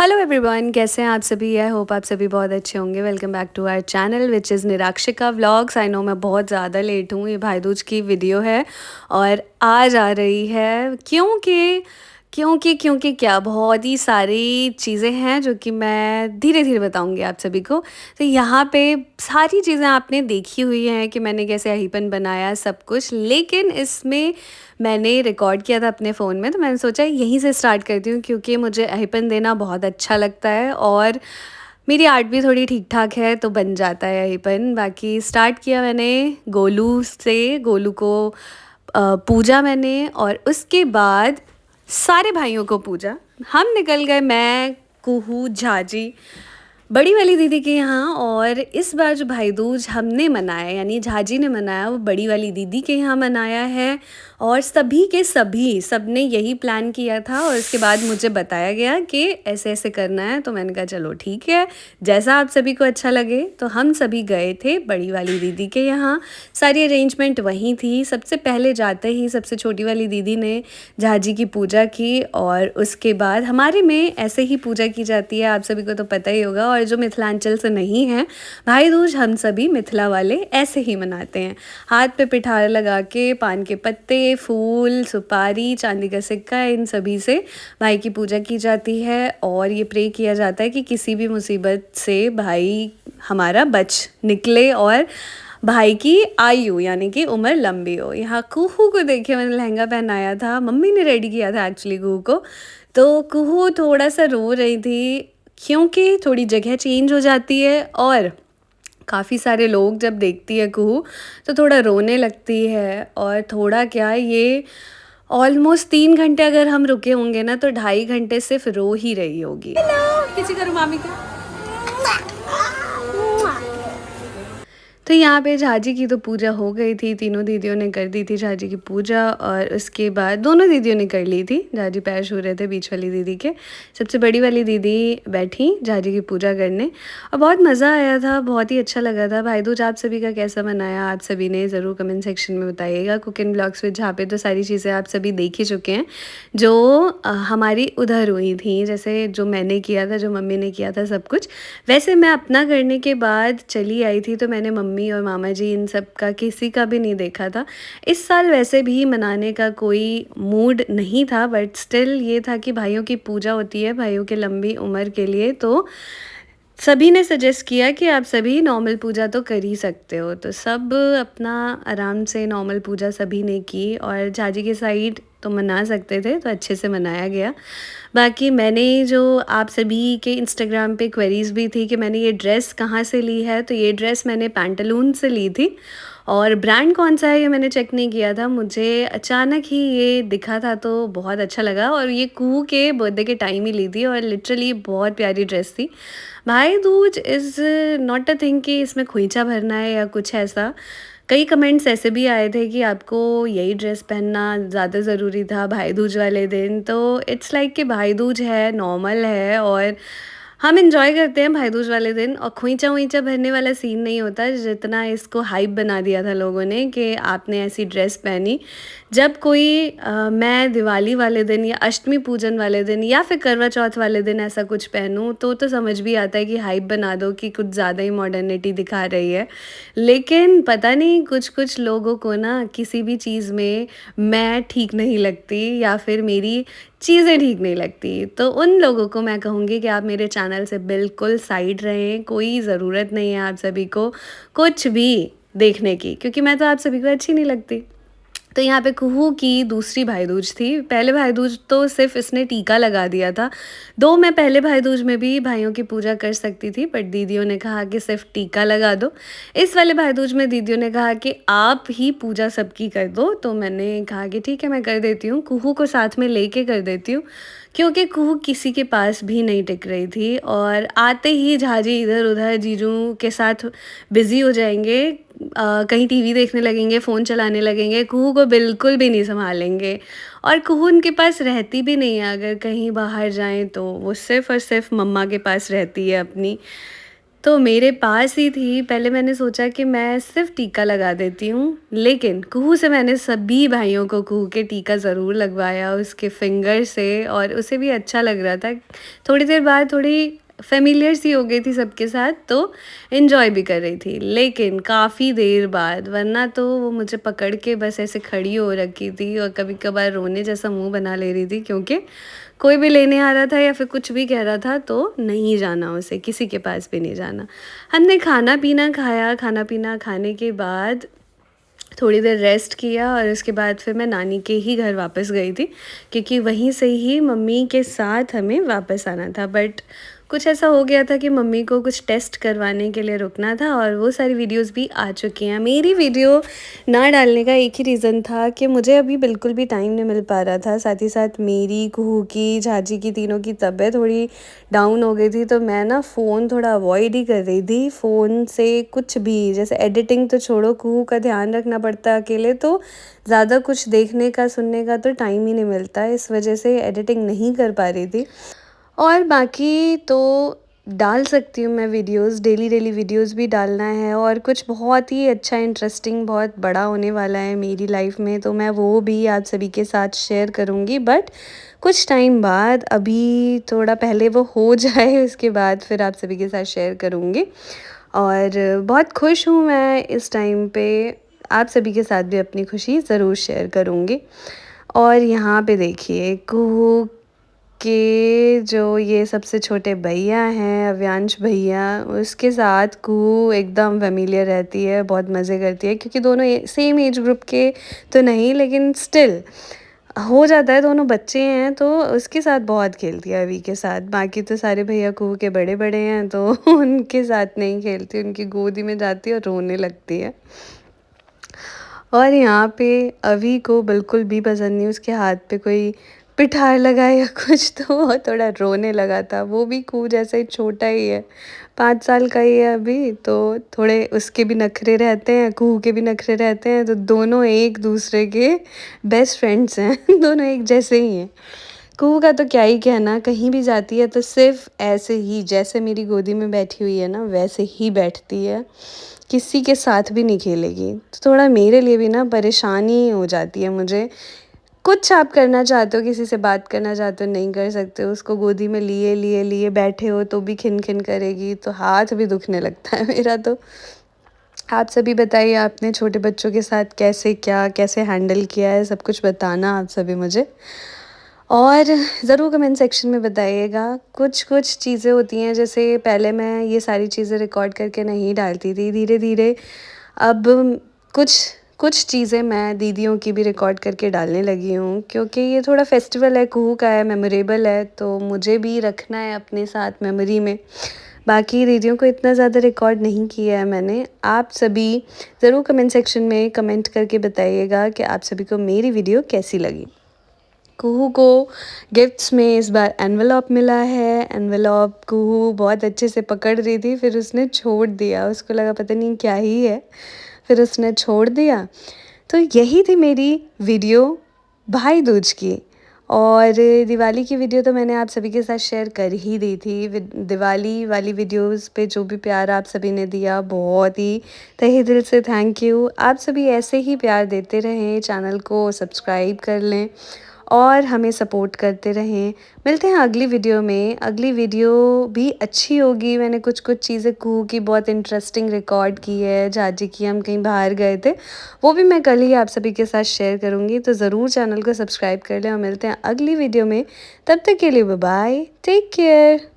Hello everyone, कैसे हैं आप सभी। आई होप आप सभी बहुत अच्छे होंगे। Welcome back to our channel which is Nirakshika vlogs. I know मैं बहुत ज़्यादा लेट हूँ। ये भाई दूज की वीडियो है और आज आ रही है क्योंकि क्या बहुत ही सारी चीज़ें हैं जो कि मैं धीरे धीरे बताऊंगी आप सभी को। तो यहाँ पे सारी चीज़ें आपने देखी हुई हैं कि मैंने कैसे अहीपन बनाया सब कुछ, लेकिन इसमें मैंने रिकॉर्ड किया था अपने फ़ोन में, तो मैंने सोचा यहीं से स्टार्ट करती हूँ क्योंकि मुझे अहीपन देना बहुत अच्छा लगता है और मेरी आर्ट भी थोड़ी ठीक ठाक है तो बन जाता है अहीपन। बाकी स्टार्ट किया मैंने गोलू से। गोलू को पूजा मैंने और उसके बाद सारे भाइयों को पूजा। हम निकल गए, मैं, कुहू, झाजी, बड़ी वाली दीदी के यहाँ। और इस बार जो भाई दूज हमने मनाया यानी झाजी ने मनाया वो बड़ी वाली दीदी के यहाँ मनाया है। और सभी के सभी सबने यही प्लान किया था और उसके बाद मुझे बताया गया कि ऐसे ऐसे करना है, तो मैंने कहा चलो ठीक है, जैसा आप सभी को अच्छा लगे। तो हम सभी गए थे बड़ी वाली दीदी के यहाँ। सारी अरेंजमेंट वहीं थी। सबसे पहले जाते ही सबसे छोटी वाली दीदी ने झाजी की पूजा की और उसके बाद हमारे में ऐसे ही पूजा की जाती है, आप सभी को तो पता ही होगा। और जो मिथिलांचल से नहीं है, भाई दूज हम सभी मिथिला वाले ऐसे ही मनाते हैं। हाथ पे पिठार लगा के पान के पत्ते, फूल, सुपारी, चांदी का सिक्का, इन सभी से भाई की पूजा की जाती है और ये प्रे किया जाता है कि किसी भी मुसीबत से भाई हमारा बच निकले और भाई की आयु यानी कि उम्र लंबी हो। यहाँ कुहू को देखिए, मैंने लहंगा पहनाया था, मम्मी ने रेडी किया था एक्चुअली कुहू को। तो कुहू थोड़ा सा रो रही थी क्योंकि थोड़ी जगह चेंज हो जाती है और काफ़ी सारे लोग जब देखती है कुहू तो थोड़ा रोने लगती है। और थोड़ा क्या, ये ऑलमोस्ट 3 घंटे अगर हम रुके होंगे ना तो 2.5 घंटे सिर्फ रो ही रही होगी। हेलो, किसी करो मामी का। तो यहाँ पे झाजी की तो पूजा हो गई थी, तीनों दीदियों ने कर दी थी झाजी की पूजा। और उसके बाद दोनों दीदियों ने कर ली थी, झाजी पैर छू रहे थे बीच वाली दीदी के। सबसे बड़ी वाली दीदी बैठी झाजी की पूजा करने और बहुत मज़ा आया था, बहुत ही अच्छा लगा था। भाई दूज आप सभी का कैसा मनाया आप सभी ने ज़रूर कमेंट सेक्शन में बताइएगा। कुकिंग ब्लॉग्स विद जहाँ पे तो सारी चीज़ें आप सभी देख ही चुके हैं जो हमारी उधर हुई थी, जैसे जो मैंने किया था, जो मम्मी ने किया था, सब कुछ वैसे मैं अपना करने के बाद चली आई थी। तो मैंने मम्मी और मामा जी इन सब का किसी का भी नहीं देखा था। इस साल वैसे भी मनाने का कोई मूड नहीं था, बट स्टिल ये था कि भाइयों की पूजा होती है भाइयों के लंबी उम्र के लिए, तो सभी ने सजेस्ट किया कि आप सभी नॉर्मल पूजा तो कर ही सकते हो। तो सब अपना आराम से नॉर्मल पूजा सभी ने की और झाजी के साइड तो मना सकते थे तो अच्छे से मनाया गया। बाकी मैंने जो आप सभी के इंस्टाग्राम पे क्वेरीज़ भी थी कि मैंने ये ड्रेस कहाँ से ली है, तो ये ड्रेस मैंने पैंटालून से ली थी और ब्रांड कौन सा है ये मैंने चेक नहीं किया था, मुझे अचानक ही ये दिखा था तो बहुत अच्छा लगा। और ये कुहू के बर्थडे के टाइम ही ली थी और लिटरली बहुत प्यारी ड्रेस थी। भाई Dooj is not a thing कि इसमें खोइंचा भरना है या कुछ ऐसा। कई कमेंट्स ऐसे भी आए थे कि आपको यही ड्रेस पहनना ज़्यादा ज़रूरी था भाई दूज वाले दिन। तो इट्स लाइक कि भाई दूज है, नॉर्मल है और हम इंजॉय करते हैं भाई दूज वाले दिन। और खोइंचा वोइंचा भरने वाला सीन नहीं होता जितना इसको हाइप बना दिया था लोगों ने कि आपने ऐसी ड्रेस पहनी। जब कोई मैं दिवाली वाले दिन या अष्टमी पूजन वाले दिन या फिर करवा चौथ वाले दिन ऐसा कुछ पहनूं तो समझ भी आता है कि हाइप बना दो कि कुछ ज़्यादा ही मॉडर्निटी दिखा रही है। लेकिन पता नहीं कुछ कुछ लोगों को ना किसी भी चीज़ में मैं ठीक नहीं लगती या फिर मेरी चीज़ें ठीक नहीं लगती, तो उन लोगों को मैं कहूँगी कि आप मेरे चैनल से बिल्कुल साइड रहें। कोई ज़रूरत नहीं है आप सभी को कुछ भी देखने की, क्योंकि मैं तो आप सभी को अच्छी नहीं लगती। तो यहाँ पे कुहू की दूसरी भाई दूज थी। पहले भाई दूज तो सिर्फ इसने टीका लगा दिया था, दो मैं पहले भाई दूज में भी भाइयों की पूजा कर सकती थी, बट दीदियों ने कहा कि सिर्फ टीका लगा दो। इस वाले भाई दूज में दीदियों ने कहा कि आप ही पूजा सबकी कर दो, तो मैंने कहा कि ठीक है मैं कर देती हूँ, कुहू को साथ में लेके कर देती हूँ, क्योंकि कुहू किसी के पास भी नहीं टिक रही थी। और आते ही झाजी इधर उधर जीजू के साथ बिज़ी हो जाएंगे, कहीं टीवी देखने लगेंगे, फ़ोन चलाने लगेंगे, कुहू को बिल्कुल भी नहीं संभालेंगे। और कुहू उनके पास रहती भी नहीं है, अगर कहीं बाहर जाएं तो वो सिर्फ़ और सिर्फ मम्मा के पास रहती है अपनी। तो मेरे पास ही थी, पहले मैंने सोचा कि मैं सिर्फ़ टीका लगा देती हूँ, लेकिन कुहू से मैंने सभी भाइयों को कुहू के टीका ज़रूर लगवाया उसके फ़िंगर से और उसे भी अच्छा लग रहा था। थोड़ी देर बाद थोड़ी फ़ैमिलियर सी हो गई थी सबके साथ, तो एन्जॉय भी कर रही थी। लेकिन काफ़ी देर बाद, वरना तो वो मुझे पकड़ के बस ऐसे खड़ी हो रखी थी और कभी-कभार रोने जैसा मुँह बना ले रही थी, क्योंकि कोई भी लेने आ रहा था या फिर कुछ भी कह रहा था तो नहीं जाना उसे, किसी के पास भी नहीं जाना। हमने खाना-पीना खाया, खाना-पीना खाने के बाद थोड़ी देर रेस्ट किया और उसके बाद फिर मैं नानी के ही घर वापस गई थी, क्योंकि वहीं से ही मम्मी के साथ हमें वापस आना था। बट कुछ ऐसा हो गया था कि मम्मी को कुछ टेस्ट करवाने के लिए रुकना था और वो सारी वीडियोस भी आ चुकी हैं। मेरी वीडियो ना डालने का एक ही रीज़न था कि मुझे अभी बिल्कुल भी टाइम नहीं मिल पा रहा था। साथ ही साथ मेरी, कुहू की, झाजी की, तीनों की तबीयत थोड़ी डाउन हो गई थी, तो मैं ना फ़ोन थोड़ा अवॉइड ही कर रही थी। फ़ोन से कुछ भी, जैसे एडिटिंग तो छोड़ो, कुहू का ध्यान रखना पड़ता है अकेले, तो ज़्यादा कुछ देखने का, सुनने का तो टाइम ही नहीं मिलता। इस वजह से एडिटिंग नहीं कर पा रही थी। और बाकी तो डाल सकती हूँ मैं वीडियोस, डेली वीडियोस भी डालना है और कुछ बहुत ही अच्छा इंटरेस्टिंग, बहुत बड़ा होने वाला है मेरी लाइफ में, तो मैं वो भी आप सभी के साथ शेयर करूँगी। बट कुछ टाइम बाद, अभी थोड़ा पहले वो हो जाए, उसके बाद फिर आप सभी के साथ शेयर करूँगी। और बहुत खुश हूँ मैं इस टाइम पे, आप सभी के साथ भी अपनी खुशी ज़रूर शेयर करूँगी। और यहाँ पे देखिए, कुहू के जो ये सबसे छोटे भैया हैं, अव्यांश भैया, उसके साथ कुहू एकदम फ़ैमिलियर रहती है, बहुत मज़े करती है, क्योंकि दोनों सेम एज ग्रुप के तो नहीं, लेकिन स्टिल हो जाता है, दोनों बच्चे हैं, तो उसके साथ बहुत खेलती है, अभी के साथ। बाकी तो सारे भैया कुहू के बड़े-बड़े हैं, तो उनके साथ नहीं खेलती, उनकी गोदी में जाती है और रोने लगती है। और यहाँ पे अभी को बिल्कुल भी पसंद नहीं उसके हाथ पे कोई पिठार लगाए या कुछ, तो वो थोड़ा रोने लगा था। वो भी कुहू जैसा ही छोटा ही है, 5 साल का ही है अभी, तो थोड़े उसके भी नखरे रहते हैं, कुहू के भी नखरे रहते हैं, तो दोनों एक दूसरे के बेस्ट फ्रेंड्स हैं। दोनों एक जैसे ही हैं। कुहू का तो क्या ही कहना, कहीं भी जाती है तो सिर्फ़ ऐसे ही, जैसे मेरी गोदी में बैठी हुई है ना, वैसे ही बैठती है, किसी के साथ भी नहीं खेलेगी। तो थोड़ा मेरे लिए भी ना परेशानी हो जाती है मुझे। कुछ आप करना चाहते हो, किसी से बात करना चाहते हो, नहीं कर सकते हो, उसको गोदी में लिए बैठे हो तो भी खिन-खिन करेगी, तो हाथ भी दुखने लगता है मेरा तो। आप सभी बताइए, आपने छोटे बच्चों के साथ कैसे हैंडल किया है, सब कुछ बताना आप सभी मुझे। और ज़रूर कमेंट सेक्शन में बताइएगा। कुछ चीज़ें होती हैं, जैसे पहले मैं ये सारी चीज़ें रिकॉर्ड करके नहीं डालती थी, धीरे-धीरे अब कुछ कुछ चीज़ें मैं दीदियों की भी रिकॉर्ड करके डालने लगी हूँ, क्योंकि ये थोड़ा फेस्टिवल है, कुहू का है, मेमोरेबल है, तो मुझे भी रखना है अपने साथ मेमोरी में। बाकी दीदियों को इतना ज़्यादा रिकॉर्ड नहीं किया है मैंने। आप सभी ज़रूर कमेंट सेक्शन में कमेंट करके बताइएगा कि आप सभी को मेरी वीडियो कैसी लगी। कुहू को गिफ्ट्स में इस बार एनवेलप मिला है। एनवेलप कुहू बहुत अच्छे से पकड़ रही थी, फिर उसने छोड़ दिया, उसको लगा पता नहीं क्या ही है, फिर उसने छोड़ दिया। तो यही थी मेरी वीडियो भाई दूज की। और दिवाली की वीडियो तो मैंने आप सभी के साथ शेयर कर ही दी थी। दिवाली वाली वीडियोस पे जो भी प्यार आप सभी ने दिया, बहुत ही तहे दिल से थैंक यू। आप सभी ऐसे ही प्यार देते रहें, चैनल को सब्सक्राइब कर लें और हमें सपोर्ट करते रहें। मिलते हैं अगली वीडियो में। अगली वीडियो भी अच्छी होगी। मैंने कुछ चीज़ें कुहू की बहुत इंटरेस्टिंग रिकॉर्ड की है, झाजी की, हम कहीं बाहर गए थे, वो भी मैं कल ही आप सभी के साथ शेयर करूँगी, तो ज़रूर चैनल को सब्सक्राइब कर लें और मिलते हैं अगली वीडियो में। तब तक के लिए बाय बाय, टेक केयर।